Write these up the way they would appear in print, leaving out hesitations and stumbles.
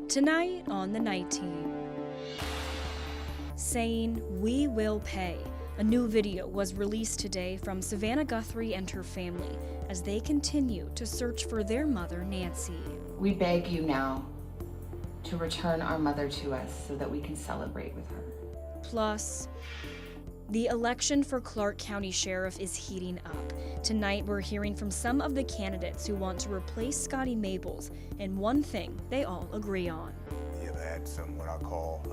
Tonight on the Night Team. Saying, "We will pay." A new video was released today from Savannah Guthrie and her family as they continue to search for their mother, Nancy. We beg you now to return our mother to us so that we can celebrate with her. Plus, the election for Clark County Sheriff is heating up. Tonight, we're hearing from some of the candidates who want to replace Scotty Maples, and one thing they all agree on. We have had some what I call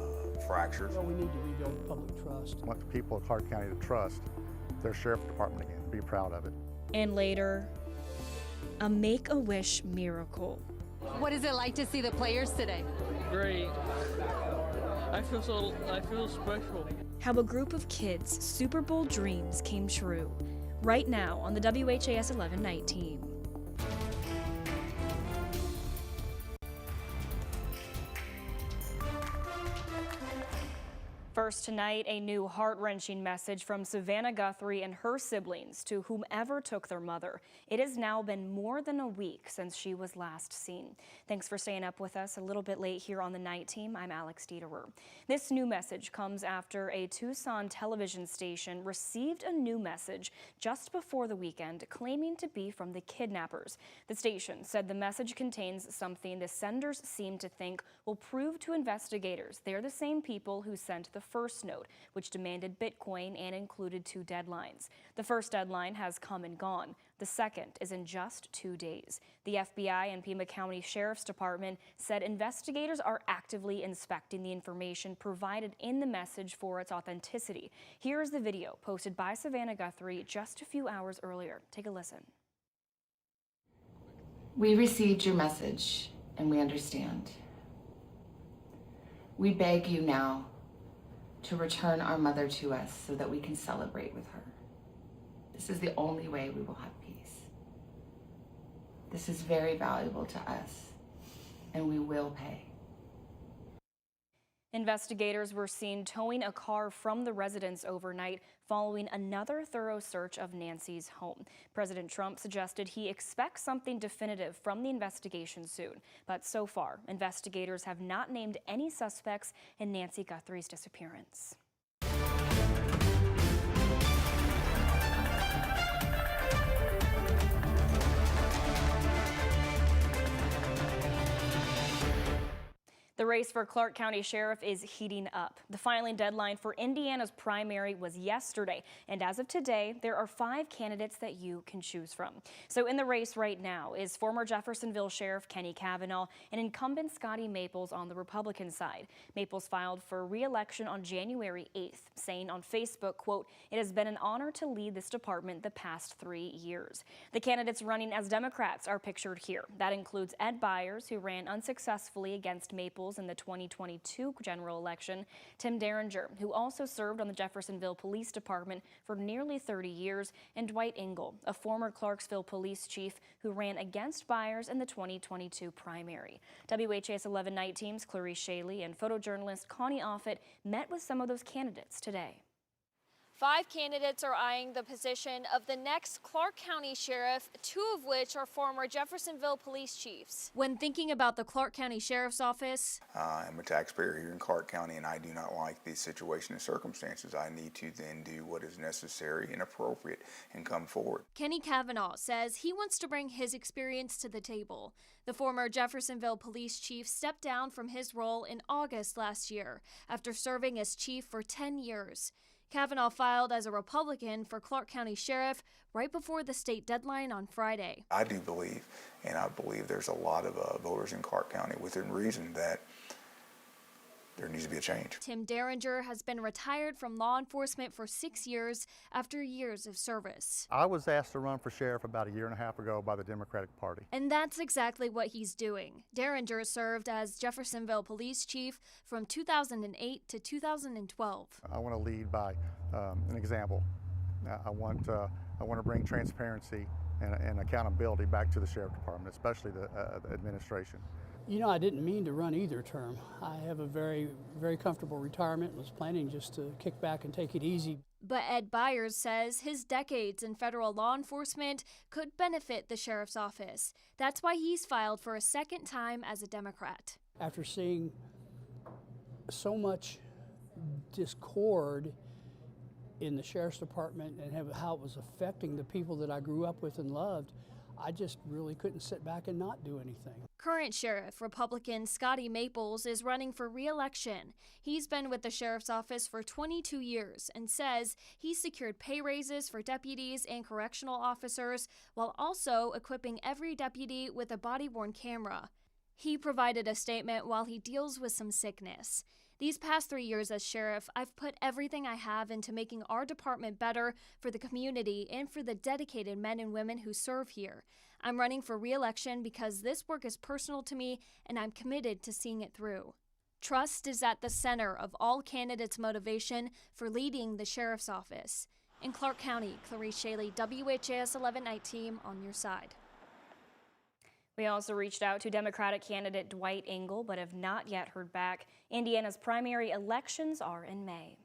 fractures. Well, we need to rebuild public trust. I want the people of Clark County to trust their sheriff department again, be proud of it. And later, a Make-A-Wish miracle. What is it like to see the players today? Great. I feel special. How a group of kids' Super Bowl dreams came true. Right now on the WHAS11 Night Team. First tonight, a new heart-wrenching message from Savannah Guthrie and her siblings to whomever took their mother. It has now been more than a week since she was last seen. Thanks for staying up with us a little bit late here on the Night Team. I'm Alex Dieterer. This new message comes after a Tucson television station received a new message just before the weekend claiming to be from the kidnappers. The station said the message contains something the senders seem to think will prove to investigators they're the same people who sent the first note, which demanded Bitcoin and included 2 deadlines. The first deadline has come and gone. The second is in just 2 days. The FBI and Pima County Sheriff's Department said investigators are actively inspecting the information provided in the message for its authenticity. Here is the video posted by Savannah Guthrie just a few hours earlier. Take a listen. We received your message and we understand. We beg you now to return our mother to us so that we can celebrate with her. This is the only way we will have peace. This is very valuable to us, and we will pay. Investigators were seen towing a car from the residence overnight following another thorough search of Nancy's home. President Trump suggested he expects something definitive from the investigation soon. But so far, investigators have not named any suspects in Nancy Guthrie's disappearance. The race for Clark County Sheriff is heating up. The filing deadline for Indiana's primary was yesterday, and as of today, there are 5 candidates that you can choose from. So in the race right now is former Jeffersonville Sheriff Kenny Cavanaugh and incumbent Scotty Maples on the Republican side. Maples filed for re-election on January 8th, saying on Facebook, quote, "It has been an honor to lead this department the past 3 years." The candidates running as Democrats are pictured here. That includes Ed Byers, who ran unsuccessfully against Maples in the 2022 general election, Tim Derringer, who also served on the Jeffersonville Police Department for nearly 30 years, and Dwight Engel, a former Clarksville police chief who ran against Byers in the 2022 primary. WHAS 11 Night Team's Clarice Shaley and photojournalist Connie Offit met with some of those candidates today. 5 candidates are eyeing the position of the next Clark County Sheriff, 2 of which are former Jeffersonville police chiefs. When thinking about the Clark County Sheriff's Office, I'm a taxpayer here in Clark County, and I do not like the situation and circumstances. I need to then do what is necessary and appropriate and come forward. Kenny Cavanaugh says he wants to bring his experience to the table. The former Jeffersonville police chief stepped down from his role in August last year after serving as chief for 10 years. Cavanaugh filed as a Republican for Clark County Sheriff right before the state deadline on Friday. I do believe, and I believe there's a lot of voters in Clark County within reason that there needs to be a change. Tim Derringer has been retired from law enforcement for 6 years after years of service. I was asked to run for sheriff about a year and a half ago by the Democratic Party. And that's exactly what he's doing. Derringer served as Jeffersonville police chief from 2008 to 2012. I want to lead by an example. I want to bring transparency and accountability back to the sheriff department, especially the administration. You know, I didn't mean to run either term. I have a very, very comfortable retirement and was planning just to kick back and take it easy. But Ed Byers says his decades in federal law enforcement could benefit the sheriff's office. That's why he's filed for a second time as a Democrat. After seeing so much discord in the sheriff's department and how it was affecting the people that I grew up with and loved, I just really couldn't sit back and not do anything. Current Sheriff Republican Scotty Maples is running for re-election. He's been with the sheriff's office for 22 years and says he's secured pay raises for deputies and correctional officers while also equipping every deputy with a body-worn camera. He provided a statement while he deals with some sickness. These past 3 years as sheriff, I've put everything I have into making our department better for the community and for the dedicated men and women who serve here. I'm running for re-election because this work is personal to me and I'm committed to seeing it through. Trust is at the center of all candidates' motivation for leading the sheriff's office. In Clark County, Clarice Shaley, WHAS11 Night Team, on your side. We also reached out to Democratic candidate Dwight Engel, but have not yet heard back. Indiana's primary elections are in May.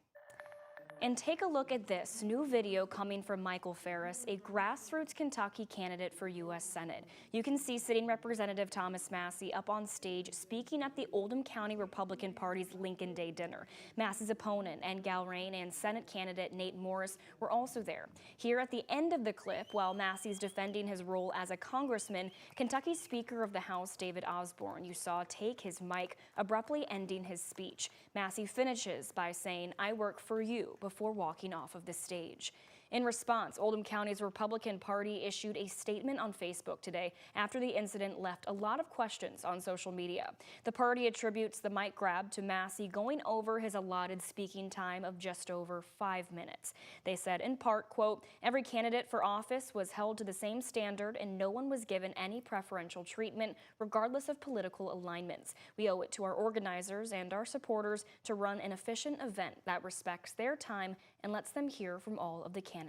And take a look at this new video coming from Michael Ferris, a grassroots Kentucky candidate for U.S. Senate. You can see sitting Representative Thomas Massie up on stage speaking at the Oldham County Republican Party's Lincoln Day dinner. Massie's opponent, Ann Galrain, and Senate candidate Nate Morris were also there. Here at the end of the clip, while Massie's defending his role as a congressman, Kentucky Speaker of the House David Osborne you saw take his mic, abruptly ending his speech. Massie finishes by saying, "I work for you," before walking off of the stage. In response, Oldham County's Republican Party issued a statement on Facebook today after the incident left a lot of questions on social media. The party attributes the mic grab to Massie going over his allotted speaking time of just over 5 minutes. They said in part, quote, "Every candidate for office was held to the same standard and no one was given any preferential treatment regardless of political alignments. We owe it to our organizers and our supporters to run an efficient event that respects their time and lets them hear from all of the candidates."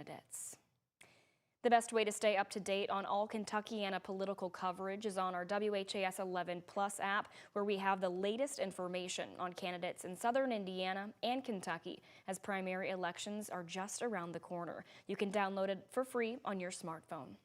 The best way to stay up to date on all Kentuckiana political coverage is on our WHAS 11 Plus app, where we have the latest information on candidates in southern Indiana and Kentucky, as primary elections are just around the corner. You can download it for free on your smartphone.